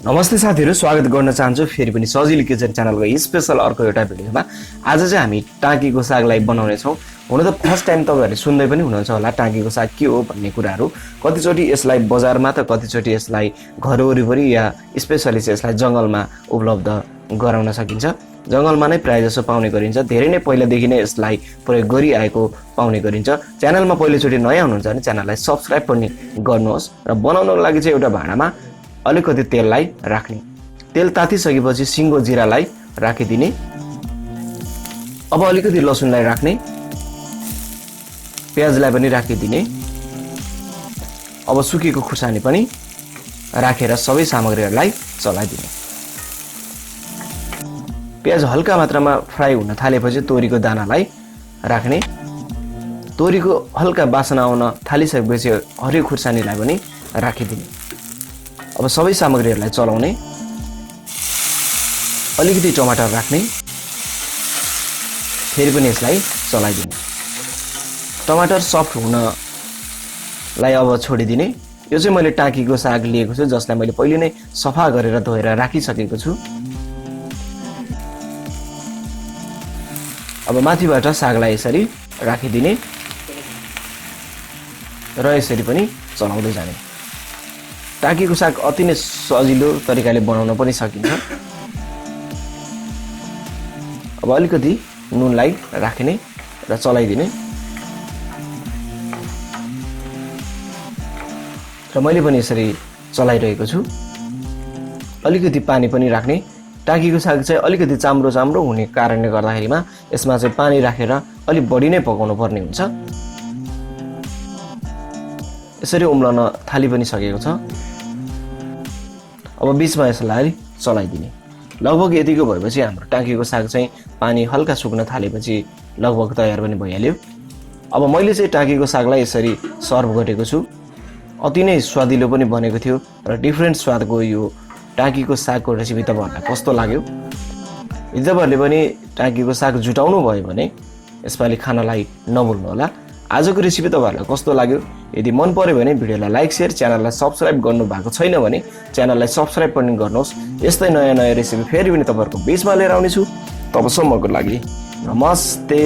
नमस्ते साथीहरु, स्वागत गर्न चाहन्छु फेरि पनि सजिलो किचन च्यानलको स्पेशल अर्को एउटा भिडियोमा। आज चाहिँ हामी टाकीको सागलाई बनाउने छौं। हुन त फर्स्ट टाइम तपाईहरुले सुन्दै पनि हुनुहुन्छ होला टाकीको साग के हो भन्ने कुराहरु। कतिचोटी यसलाई बजारमा त कतिचोटी यसलाई घर वरिपरि या स्पेशली चाहिँ यसलाई जंगलमा उपलब्ध गराउन सकिन्छ। जंगलमा नै प्राय जसो पाउने गरिन्छ। धेरै नै पहिलादेखि नै यसलाई प्रयोग गरिआएको पाउने गरिन्छ। च्यानलमा पहिलोचोटी नयाँ हुनुहुन्छ भने च्यानललाई सब्स्क्राइब पनि गर्नुहोस् र बनाउनको लागि चाहिँ एउटा भाँडामा अलिकति तेललाई राख्ने। तेल तातिसकेपछि सिंगो जिरालाई राखिदिने। अब अलिकति लसुनलाई राख्ने, प्याजलाई पनि राखिदिने। अब सुकेको खुर्सानी पनि राखेर सबै सामग्रीहरूलाई चलाइदिने। प्याज हल्का मात्रामा फ्राई हुन थालेपछि तोरीको दानालाई राख्ने। तोरीको हल्का बासना आउन थालिसकेपछि हरियो खुर्सानीलाई पनि राखिदिने। अब सबै सामग्रीहरूलाई चलाउने। अलिकति टमाटर राख्ने, फेरि पनि यसलाई चलाइदिने। टमाटर सफ्ट हुनलाई अब छोडिदिने। यो चाहिँ मैले टाकीको साग लिएको छु जसलाई मैले पहिले नै सफा गरेर धोएर राखिसकेको छु। अब माथिबाट सागलाई यसरी राखिदिने र यसरी पनि चलाउँदै जाने। टाकीको साग अति नै सजिलो तरिकाले बनाउन पनि सकिन्छ। अब अलिकति नुनलाई राख्ने र चलाइदिने। र मैले पनि यसरी चलाइरहेको छु। अलिकति पानी पनि राख्ने। टाकीको साग चाहिँ अलिकति चाम्रो हुने कारणले गर्दाखेरिमा यसमा चाहिँ पानी राखेर अलि बढी नै पकाउनु पर्ने हुन्छ। यसरी उम्लन थाली पनि सकेको छ। अब बीचमा यसलाई चलाइदिने। लगभग यतिको भएपछि हाम्रो टाकीको साग चाहिँ पानी हल्का सुक्न थालेपछि लगभग तयार पनि भइहाल्यो। अब मैले चाहिँ टाकीको सागलाई यसरी सर्भ गरेको छु। अति नै स्वादिलो पनि बनेको थियो र डिफरेन्ट स्वादको यो टाकीको सागको रेसिपी तपाईहरुलाई कस्तो लाग्यो? यदि तपाईहरुले पनि टाकीको साग जुटाउनु भयो भने यसपालि खानलाई नभुल्नु होला। आजको रेसिपी तपाईहरुलाई कस्तो लाग्यो? यदि मन पर्यो भने भिडियोलाई लाइक शेयर, च्यानललाई सब्स्क्राइब गर्नु भएको छैन भने च्यानललाई सब्स्क्राइब पनि गर्नुहोस्। यस्तै नयाँ रेसिपी फेरि पनि तपाईहरुको बीचमा लिएर आउने छु। तबसम्मको लागि नमस्ते।